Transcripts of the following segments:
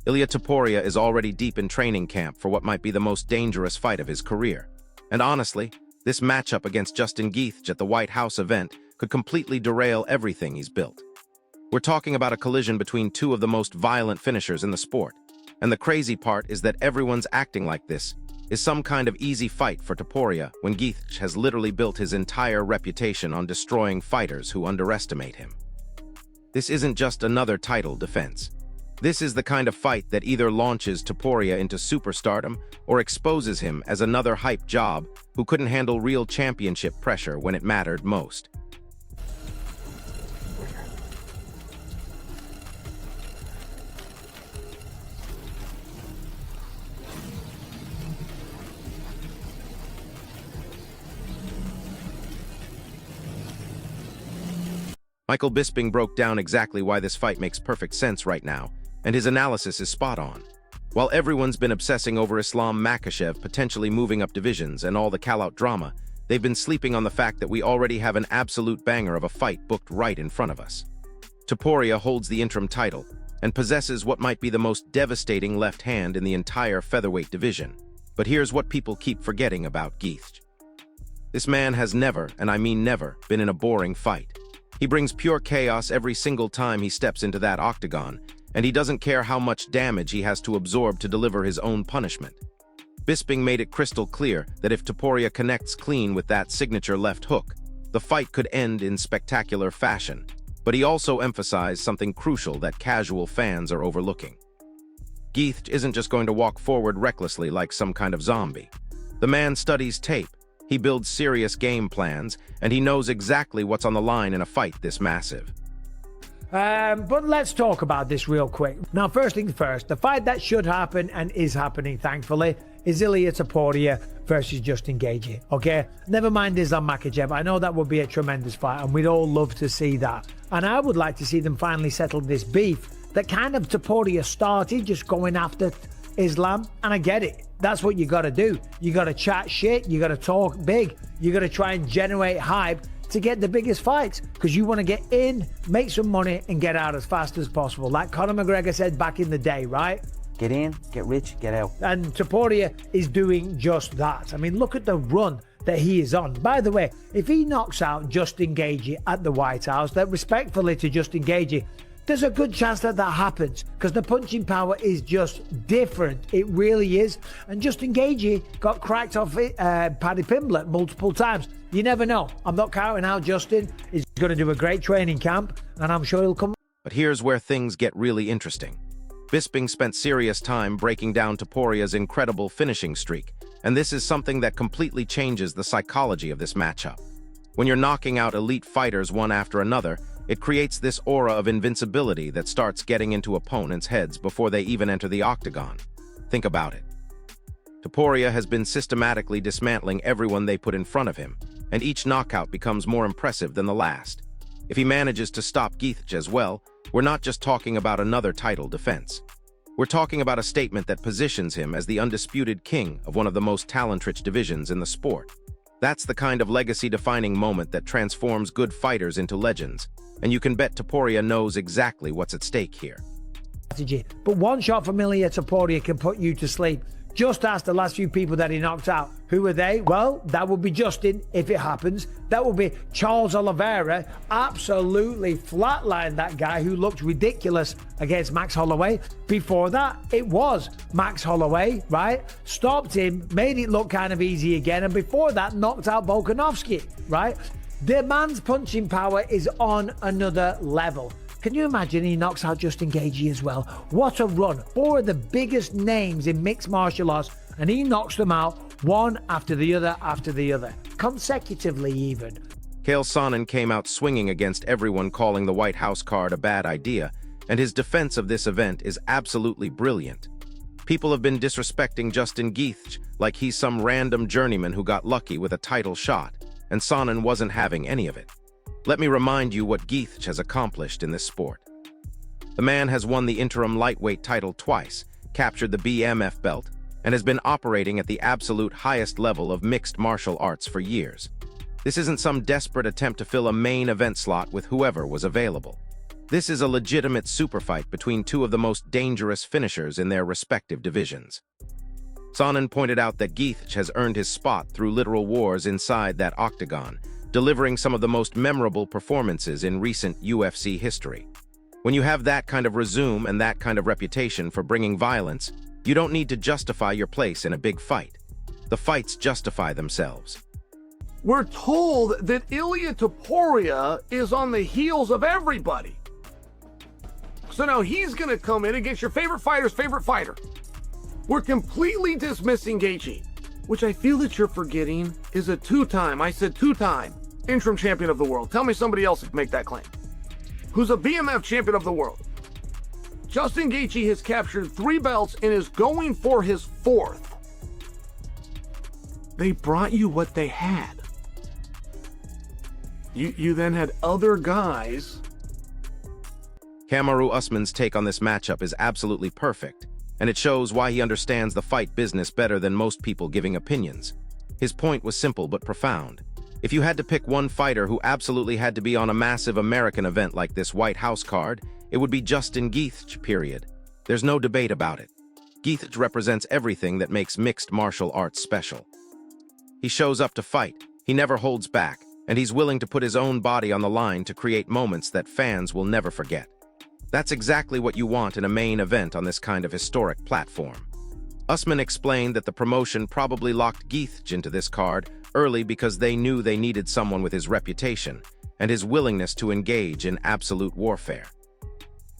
Ilia Topuria is already deep in training camp for what might be the most dangerous fight of his career. And honestly, this matchup against Justin Gaethje at the White House event could completely derail everything he's built. We're talking about a collision between two of the most violent finishers in the sport. And the crazy part is that everyone's acting like this is some kind of easy fight for Topuria when Gaethje has literally built his entire reputation on destroying fighters who underestimate him. This isn't just another title defense. This is the kind of fight that either launches Topuria into superstardom or exposes him as another hype job who couldn't handle real championship pressure when it mattered most. Michael Bisping broke down exactly why this fight makes perfect sense right now, and his analysis is spot on. While everyone's been obsessing over Islam Makhachev potentially moving up divisions and all the call-out drama, they've been sleeping on the fact that we already have an absolute banger of a fight booked right in front of us. Topuria holds the interim title and possesses what might be the most devastating left hand in the entire featherweight division. But here's what people keep forgetting about Gaethje. This man has never, and I mean never, been in a boring fight. He brings pure chaos every single time he steps into that octagon, and he doesn't care how much damage he has to absorb to deliver his own punishment. Bisping made it crystal clear that if Topuria connects clean with that signature left hook, the fight could end in spectacular fashion. But he also emphasized something crucial that casual fans are overlooking. Gaethje isn't just going to walk forward recklessly like some kind of zombie. The man studies tape. He builds serious game plans, and he knows exactly what's on the line in a fight this massive. But let's talk about this real quick. Now, first things first, the fight that should happen and is happening, thankfully, is Ilia Topuria versus Justin Gaethje, okay? Never mind Islam Makhachev. I know that would be a tremendous fight, and we'd all love to see that. And I would like to see them finally settle this beef that kind of Topuria started, just going after Islam, and I get it. That's what you got to do. You got to chat shit. You got to talk big. You got to try and generate hype to get the biggest fights because you want to get in, make some money, and get out as fast as possible. Like Conor McGregor said back in the day, right? Get in, get rich, get out. And Topuria is doing just that. I mean, look at the run that he is on. By the way, if he knocks out Justin Gaethje at the White House, then respectfully to Justin Gaethje, there's a good chance that that happens because the punching power is just different. It really is. And Justin Gaethje got cracked off Paddy Pimblett multiple times. You never know. I'm not counting out Justin. He's going to do a great training camp, and I'm sure he'll come. But here's where things get really interesting. Bisping spent serious time breaking down Topuria's incredible finishing streak, and this is something that completely changes the psychology of this matchup. When you're knocking out elite fighters one after another, it creates this aura of invincibility that starts getting into opponents' heads before they even enter the octagon. Think about it. Topuria has been systematically dismantling everyone they put in front of him, and each knockout becomes more impressive than the last. If he manages to stop Gaethje as well, we're not just talking about another title defense. We're talking about a statement that positions him as the undisputed king of one of the most talent-rich divisions in the sport. That's the kind of legacy-defining moment that transforms good fighters into legends, and you can bet Topuria knows exactly what's at stake here. But one shot from Ilia Topuria can put you to sleep. Just ask the last few people that he knocked out. Who are they? Well, that would be Justin, if it happens. That would be Charles Oliveira. Absolutely flatlined that guy who looked ridiculous against Max Holloway. Before that, it was Max Holloway, right? Stopped him, made it look kind of easy again. And before that, knocked out Volkanovski, right? The man's punching power is on another level. Can you imagine he knocks out Justin Gaethje as well? What a run. 4 of the biggest names in mixed martial arts, and he knocks them out one after the other, consecutively even. Chael Sonnen came out swinging against everyone calling the White House card a bad idea, and his defense of this event is absolutely brilliant. People have been disrespecting Justin Gaethje like he's some random journeyman who got lucky with a title shot, and Sonnen wasn't having any of it. Let me remind you what Gaethje has accomplished in this sport. The man has won the interim lightweight title twice, captured the BMF belt, and has been operating at the absolute highest level of mixed martial arts for years. This isn't some desperate attempt to fill a main event slot with whoever was available. This is a legitimate super fight between two of the most dangerous finishers in their respective divisions. Sonnen pointed out that Gietch has earned his spot through literal wars inside that octagon, delivering some of the most memorable performances in recent UFC history. When you have that kind of resume and that kind of reputation for bringing violence, you don't need to justify your place in a big fight. The fights justify themselves. We're told that Ilia Topuria is on the heels of everybody. So now he's going to come in against your favorite fighter's favorite fighter. We're completely dismissing Gaethje, which I feel that you're forgetting is a two-time interim champion of the world. Tell me somebody else who can make that claim. Who's a BMF champion of the world. Justin Gaethje has captured 3 belts and is going for his 4th. They brought you what they had. You then had other guys. Kamaru Usman's take on this matchup is absolutely perfect, and it shows why he understands the fight business better than most people giving opinions. His point was simple but profound. If you had to pick one fighter who absolutely had to be on a massive American event like this White House card, it would be Justin Gaethje, period. There's no debate about it. Gaethje represents everything that makes mixed martial arts special. He shows up to fight, he never holds back, and he's willing to put his own body on the line to create moments that fans will never forget. That's exactly what you want in a main event on this kind of historic platform. Usman explained that the promotion probably locked Gaethje into this card early because they knew they needed someone with his reputation and his willingness to engage in absolute warfare.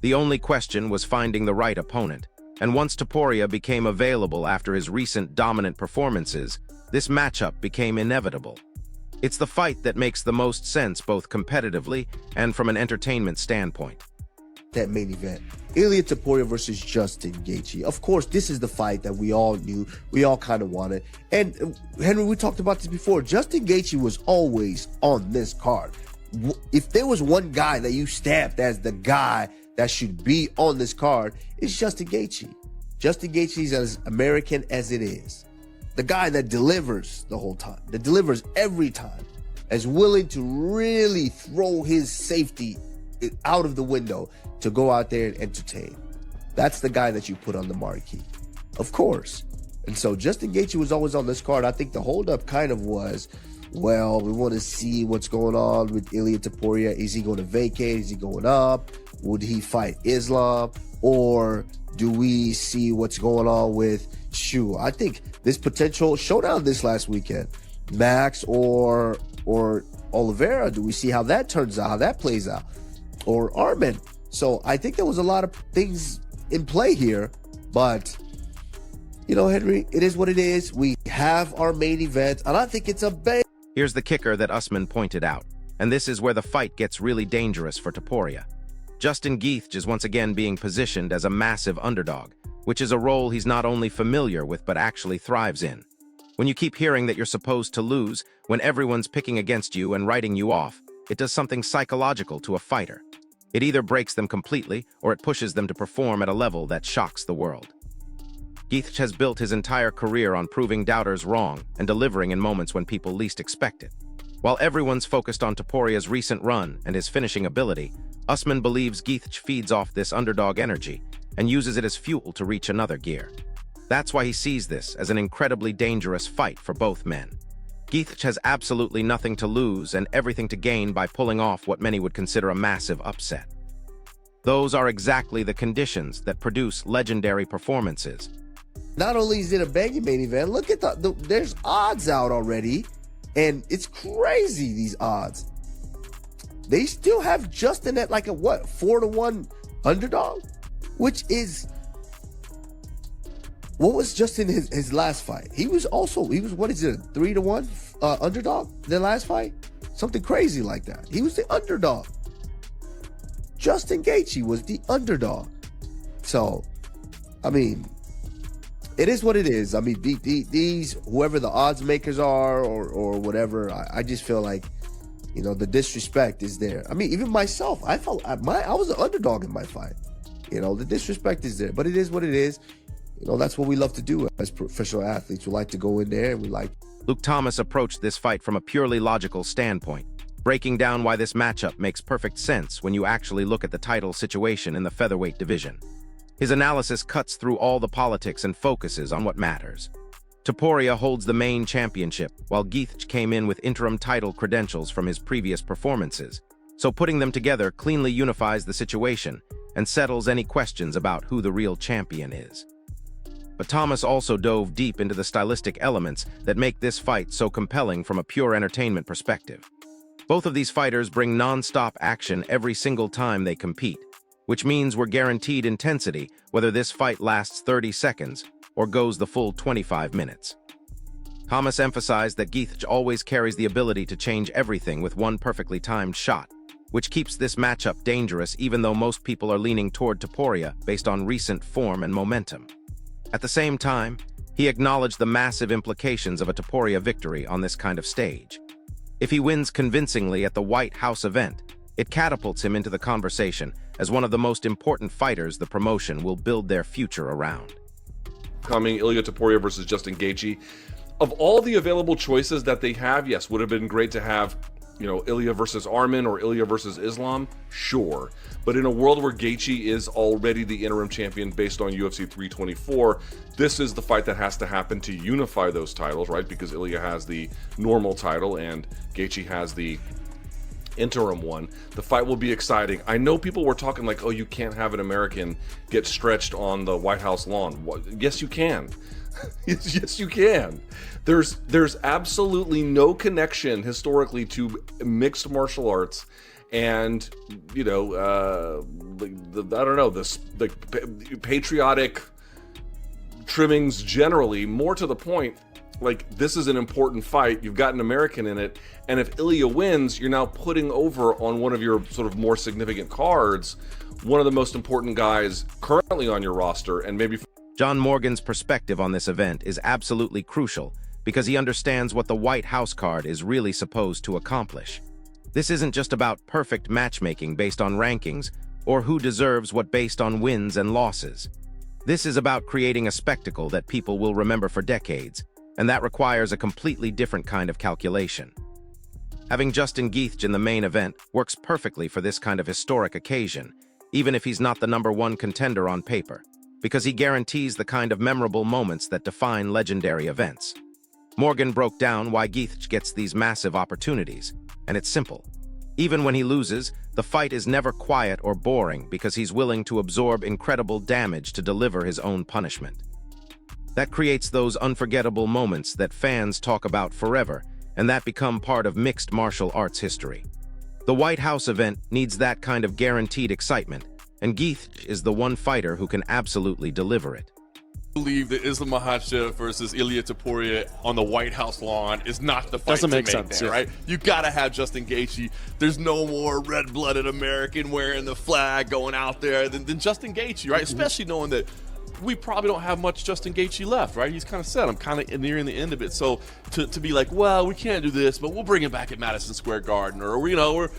The only question was finding the right opponent, and once Topuria became available after his recent dominant performances, this matchup became inevitable. It's the fight that makes the most sense both competitively and from an entertainment standpoint. That main event, Ilia Topuria versus Justin Gaethje. Of course, this is the fight that we all knew, we all kind of wanted. And Henry, we talked about this before. Justin Gaethje was always on this card. If there was one guy that you stamped as the guy that should be on this card, it's Justin Gaethje. Justin Gaethje is as American as it is. The guy that delivers the whole time, that delivers every time, is willing to really throw his safety out of the window to go out there and entertain. That's the guy that you put on the marquee, of course. And so Justin Gaethje was always on this card. I think the holdup kind of was, well, we want to see what's going on with Ilia Topuria. Is he going to vacate? Is he going up? Would he fight Islam? Or do we see what's going on with Shu? I think this potential showdown this last weekend, Max or Oliveira, do we see how that turns out, how that plays out? Or Armin. So I think there was a lot of things in play here, but you know, Henry, it is what it is. We have our main event, and I think it's a bang. Here's the kicker that Usman pointed out, and this is where the fight gets really dangerous for Topuria. Justin Gaethje is once again being positioned as a massive underdog, which is a role he's not only familiar with but actually thrives in. When you keep hearing that you're supposed to lose, when everyone's picking against you and writing you off, it does something psychological to a fighter. It either breaks them completely or it pushes them to perform at a level that shocks the world. Gaethje has built his entire career on proving doubters wrong and delivering in moments when people least expect it. While everyone's focused on Topuria's recent run and his finishing ability, Usman believes Gaethje feeds off this underdog energy and uses it as fuel to reach another gear. That's why he sees this as an incredibly dangerous fight for both men. Gaethje has absolutely nothing to lose and everything to gain by pulling off what many would consider a massive upset. Those are exactly the conditions that produce legendary performances. Not only is it a banging main event, look at there's odds out already, and it's crazy, these odds. They still have Justin at like a 4-1 underdog, which is, what was Justin his last fight? He was what is it, a 3-1 underdog their last fight? Something crazy like that. He was the underdog. Justin Gaethje was the underdog. So, I mean, it is what it is. I mean, these whoever the odds makers are or whatever, I just feel like, you know, the disrespect is there. I mean, even myself, I was an underdog in my fight. You know, the disrespect is there, but it is what it is. You know, that's what we love to do as professional athletes. We like to go in there and we like. Luke Thomas approached this fight from a purely logical standpoint. breaking down why this matchup makes perfect sense when you actually look at the title situation in the featherweight division. His analysis cuts through all the politics and focuses on what matters. Topuria holds the main championship, while Geithch came in with interim title credentials from his previous performances, so putting them together cleanly unifies the situation and settles any questions about who the real champion is. But Thomas also dove deep into the stylistic elements that make this fight so compelling from a pure entertainment perspective. Both of these fighters bring non-stop action every single time they compete, which means we're guaranteed intensity whether this fight lasts 30 seconds or goes the full 25 minutes. Thomas emphasized that Geithch always carries the ability to change everything with one perfectly timed shot, which keeps this matchup dangerous even though most people are leaning toward Topuria based on recent form and momentum. At the same time, he acknowledged the massive implications of a Topuria victory on this kind of stage. If he wins convincingly at the White House event, it catapults him into the conversation as one of the most important fighters the promotion will build their future around. Coming, Ilia Topuria versus Justin Gaethje. Of all the available choices that they have, yes, would have been great to have, Ilia versus Arman or Ilia versus Islam, sure. But in a world where Gaethje is already the interim champion based on UFC 324, this is the fight that has to happen to unify those titles, right? Because Ilia has the normal title and Gaethje has the interim one. The fight will be exciting. I know people were talking like, oh, you can't have an American get stretched on the White House lawn. Yes, you can. Yes, you can. There's absolutely no connection historically to mixed martial arts and I don't know, the patriotic trimmings generally. More to the point, like, this is an important fight. You've got an American in it, and if Ilia wins, you're now putting over on one of your sort of more significant cards one of the most important guys currently on your roster, and maybe. John Morgan's perspective on this event is absolutely crucial because he understands what the White House card is really supposed to accomplish. This isn't just about perfect matchmaking based on rankings or who deserves what based on wins and losses. This is about creating a spectacle that people will remember for decades, and that requires a completely different kind of calculation. Having Justin Gaethje in the main event works perfectly for this kind of historic occasion, even if he's not the #1 contender on paper, because he guarantees the kind of memorable moments that define legendary events. Morgan broke down why Gaethje gets these massive opportunities, and it's simple. Even when he loses, the fight is never quiet or boring because he's willing to absorb incredible damage to deliver his own punishment. That creates those unforgettable moments that fans talk about forever, and that become part of mixed martial arts history. The White House event needs that kind of guaranteed excitement, and Gaethje is the one fighter who can absolutely deliver it. I believe that Islam Makhachev versus Ilia Topuria on the White House lawn is not the fight Doesn't to make make sense, there, yeah. right? You gotta have Justin Gaethje. There's no more red-blooded American wearing the flag going out there than Justin Gaethje, right? Especially knowing that we probably don't have much Justin Gaethje left, right? He's kind of said, I'm kind of nearing the end of it. So to be like, well, we can't do this, but we'll bring him back at Madison Square Garden, or we're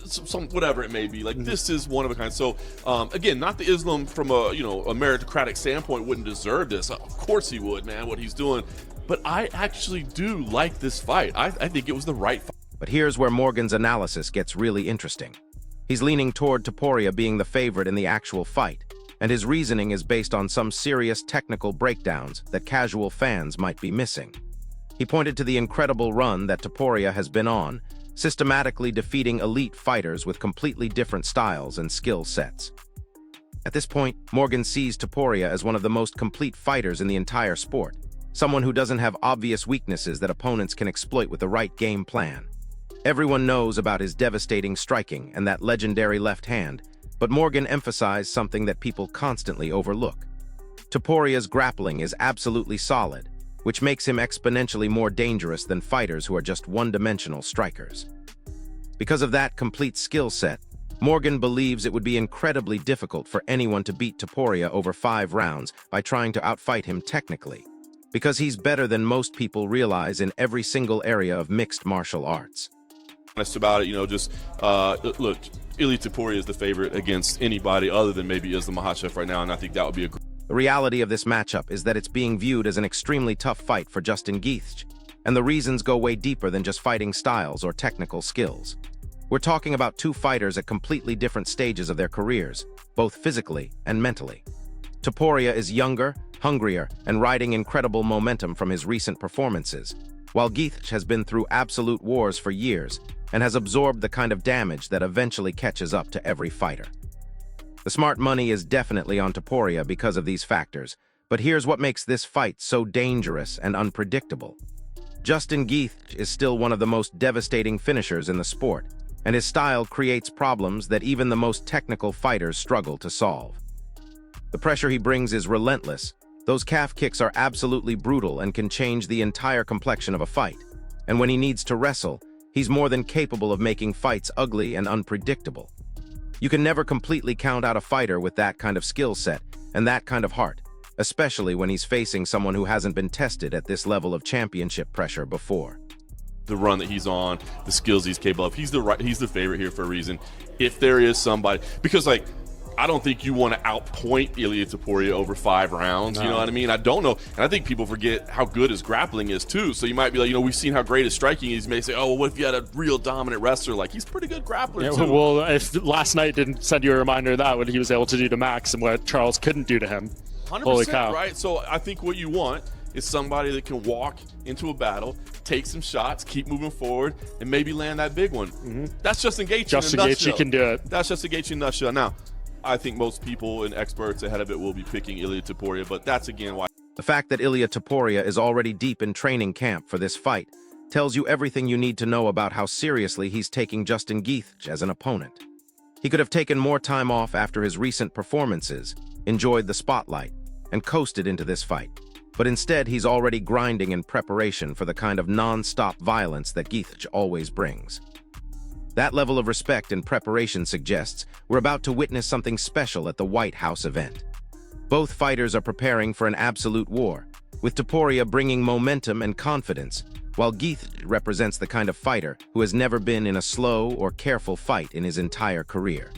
some whatever it may be. Like, this is one of a kind. So again, not the Islam from a a meritocratic standpoint wouldn't deserve this. Of course he would, man, what he's doing. But I actually do like this fight. I think it was the right fight. But here's where Morgan's analysis gets really interesting. He's leaning toward Topuria being the favorite in the actual fight, and his reasoning is based on some serious technical breakdowns that casual fans might be missing. He pointed to the incredible run that Topuria has been on, systematically defeating elite fighters with completely different styles and skill sets. At this point, Morgan sees Topuria as one of the most complete fighters in the entire sport, someone who doesn't have obvious weaknesses that opponents can exploit with the right game plan. Everyone knows about his devastating striking and that legendary left hand, but Morgan emphasized something that people constantly overlook. Topuria's grappling is absolutely solid, which makes him exponentially more dangerous than fighters who are just one-dimensional strikers. Because of that complete skill set, Morgan believes it would be incredibly difficult for anyone to beat Topuria over 5 rounds by trying to outfight him technically, because he's better than most people realize in every single area of mixed martial arts. Honest about it, look, Ilia Topuria is the favorite against anybody other than maybe Islam Makhachev right now, and I think that would be a great. The reality of this matchup is that it's being viewed as an extremely tough fight for Justin Gaethje, and the reasons go way deeper than just fighting styles or technical skills. We're talking about two fighters at completely different stages of their careers, both physically and mentally. Topuria is younger, hungrier, and riding incredible momentum from his recent performances, while Geich has been through absolute wars for years and has absorbed the kind of damage that eventually catches up to every fighter. The smart money is definitely on Topuria because of these factors, but here's what makes this fight so dangerous and unpredictable. Justin Geich is still one of the most devastating finishers in the sport, and his style creates problems that even the most technical fighters struggle to solve. The pressure he brings is relentless. Those calf kicks are absolutely brutal and can change the entire complexion of a fight. And when he needs to wrestle, he's more than capable of making fights ugly and unpredictable. You can never completely count out a fighter with that kind of skill set and that kind of heart, especially when he's facing someone who hasn't been tested at this level of championship pressure before. The run that he's on, the skills he's capable of, he's the favorite here for a reason. If there is somebody, because like, I don't think you want to outpoint Ilia Topuria over 5 rounds. You know what I mean? I don't know. And I think people forget how good his grappling is, too. So you might be like, we've seen how great his striking is. You may say, oh, well, what if you had a real dominant wrestler? Like, he's a pretty good grappler, too. Well, if last night didn't send you a reminder of that, what he was able to do to Max and what Charles couldn't do to him. 100%, Holy cow. right? So I think what you want is somebody that can walk into a battle, take some shots, keep moving forward, and maybe land that big one. That's Justin Gaethje. Justin Gaethje can do it. That's Justin Gaethje in a nutshell. Now, I think most people and experts ahead of it will be picking Ilia Topuria, but that's again why. The fact that Ilia Topuria is already deep in training camp for this fight tells you everything you need to know about how seriously he's taking Justin Geich as an opponent. He could have taken more time off after his recent performances, enjoyed the spotlight, and coasted into this fight. But instead, he's already grinding in preparation for the kind of non-stop violence that Geich always brings. That level of respect and preparation suggests we're about to witness something special at the White House event. Both fighters are preparing for an absolute war, with Topuria bringing momentum and confidence, while Geich represents the kind of fighter who has never been in a slow or careful fight in his entire career.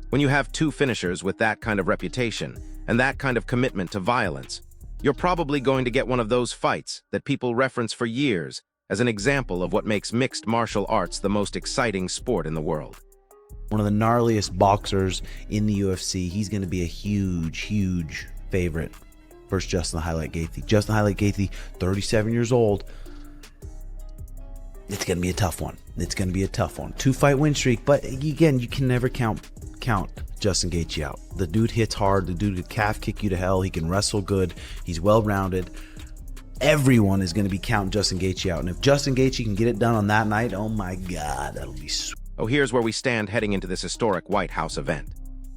When you have two finishers with that kind of reputation and that kind of commitment to violence, you're probably going to get one of those fights that people reference for years as an example of what makes mixed martial arts the most exciting sport in the world. One of the gnarliest boxers in the UFC. He's going to be a huge, huge favorite versus Justin Highlight Gaethje. Justin Highlight Gaethje, 37 years old. It's going to be a tough one. It's going to be a tough one. 2-fight win streak, but again, you can never count Justin Gaethje out. The dude hits hard. The dude could calf kick you to hell. He can wrestle good. He's well-rounded. Everyone is going to be counting Justin Gaethje out. And if Justin Gaethje can get it done on that night, oh my God, that'll be sweet. Oh, here's where we stand heading into this historic White House event.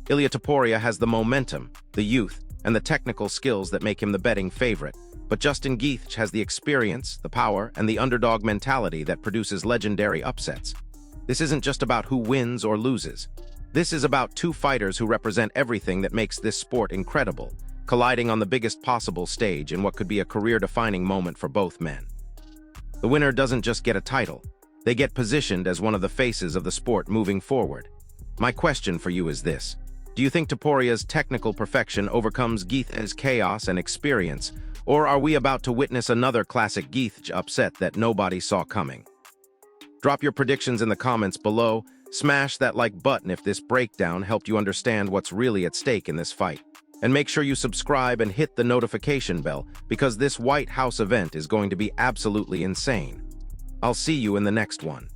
Ilia Topuria has the momentum, the youth, and the technical skills that make him the betting favorite. But Justin Geich has the experience, the power, and the underdog mentality that produces legendary upsets. This isn't just about who wins or loses. This is about two fighters who represent everything that makes this sport incredible, colliding on the biggest possible stage in what could be a career-defining moment for both men. The winner doesn't just get a title. They get positioned as one of the faces of the sport moving forward. My question for you is this. Do you think Topuria's technical perfection overcomes Geich's chaos and experience, or are we about to witness another classic Geich upset that nobody saw coming? Drop your predictions in the comments below. Smash that like button if this breakdown helped you understand what's really at stake in this fight. And make sure you subscribe and hit the notification bell because this White House event is going to be absolutely insane. I'll see you in the next one.